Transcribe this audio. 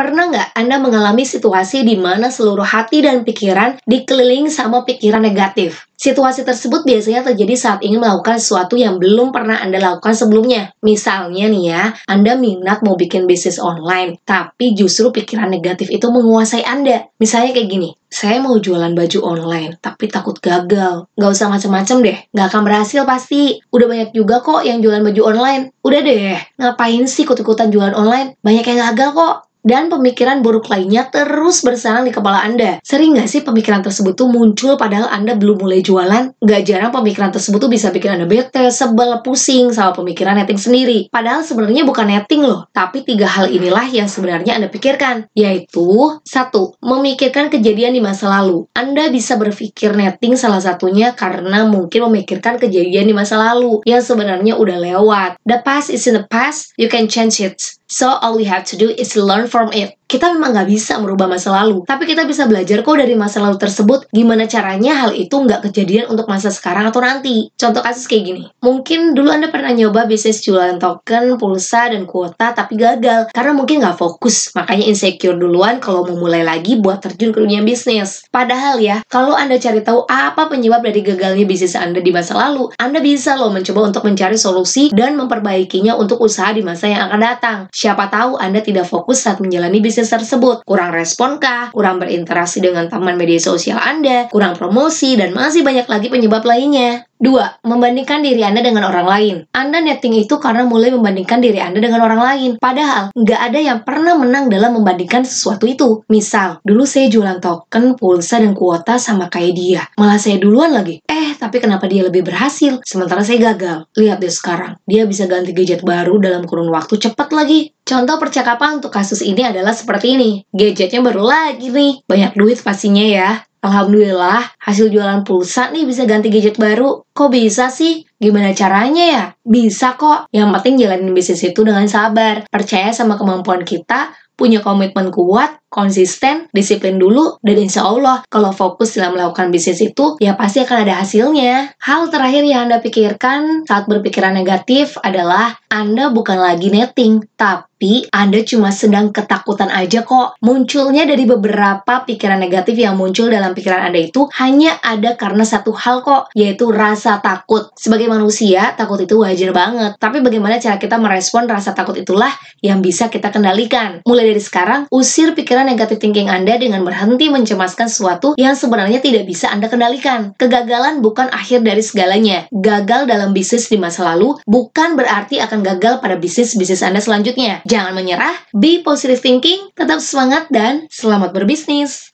Pernah nggak Anda mengalami situasi di mana seluruh hati dan pikiran dikelilingi sama pikiran negatif? Situasi tersebut biasanya terjadi saat ingin melakukan sesuatu yang belum pernah Anda lakukan sebelumnya. Misalnya nih ya, Anda minat mau bikin bisnis online, tapi justru pikiran negatif itu menguasai Anda. Misalnya kayak gini, saya mau jualan baju online, tapi takut gagal. Nggak usah macem-macem deh, nggak akan berhasil pasti. Udah banyak juga kok yang jualan baju online. Udah deh, ngapain sih ikut-ikutan jualan online? Banyak yang gagal kok. Dan pemikiran buruk lainnya terus bersarang di kepala Anda. Sering nggak sih pemikiran tersebut tuh muncul padahal Anda belum mulai jualan? Nggak jarang pemikiran tersebut tuh bisa bikin Anda bete, sebel, pusing sama pemikiran netting sendiri. Padahal sebenarnya bukan netting loh. Tapi 3 hal inilah yang sebenarnya Anda pikirkan. Yaitu, 1. Memikirkan kejadian di masa lalu. Anda bisa berpikir netting salah satunya karena mungkin memikirkan kejadian di masa lalu yang sebenarnya udah lewat. The past is in the past, you can change it. So all we have to do is learn from it. Kita memang nggak bisa merubah masa lalu, tapi kita bisa belajar kok dari masa lalu tersebut gimana caranya hal itu nggak kejadian untuk masa sekarang atau nanti. Contoh kasus kayak gini, mungkin dulu Anda pernah nyoba bisnis jualan token, pulsa, dan kuota, tapi gagal karena mungkin nggak fokus, makanya insecure duluan kalau mau mulai lagi buat terjun ke dunia bisnis. Padahal ya, kalau Anda cari tahu apa penyebab dari gagalnya bisnis Anda di masa lalu, Anda bisa loh mencoba untuk mencari solusi dan memperbaikinya untuk usaha di masa yang akan datang. Siapa tahu Anda tidak fokus saat menjalani bisnis tersebut, kurang respon kah, kurang berinteraksi dengan teman media sosial Anda, kurang promosi, dan masih banyak lagi penyebab lainnya. 2. Membandingkan diri Anda dengan orang lain. Anda netting itu karena mulai membandingkan diri Anda dengan orang lain. Padahal, nggak ada yang pernah menang dalam membandingkan sesuatu itu. Misal, dulu saya jualan token, pulsa, dan kuota sama kayak dia. Malah saya duluan lagi. Tapi kenapa dia lebih berhasil? Sementara saya gagal. Lihat deh sekarang. Dia bisa ganti gadget baru dalam kurun waktu cepat lagi. Contoh percakapan untuk kasus ini adalah seperti ini. Gadgetnya baru lagi nih. Banyak duit pastinya ya. Alhamdulillah, hasil jualan pulsa nih bisa ganti gadget baru. Kok bisa sih? Gimana caranya ya? Bisa kok. Yang penting jalanin bisnis itu dengan sabar. Percaya sama kemampuan kita, punya komitmen kuat, konsisten, disiplin dulu, dan insya Allah kalau fokus dalam melakukan bisnis itu, ya pasti akan ada hasilnya. Hal terakhir yang Anda pikirkan saat berpikiran negatif adalah Anda bukan lagi netting, tapi Anda cuma sedang ketakutan aja kok. Munculnya dari beberapa pikiran negatif yang muncul dalam pikiran Anda itu hanya ada karena satu hal kok, yaitu rasa takut. Sebagai manusia, takut itu wajar banget. Tapi bagaimana cara kita merespon rasa takut itulah yang bisa kita kendalikan. Mulai dari sekarang, usir pikiran negatif thinking Anda dengan berhenti mencemaskan sesuatu yang sebenarnya tidak bisa Anda kendalikan. Kegagalan bukan akhir dari segalanya. Gagal dalam bisnis di masa lalu bukan berarti akan gagal pada bisnis-bisnis Anda selanjutnya. Jangan menyerah, be positive thinking, tetap semangat, dan selamat berbisnis!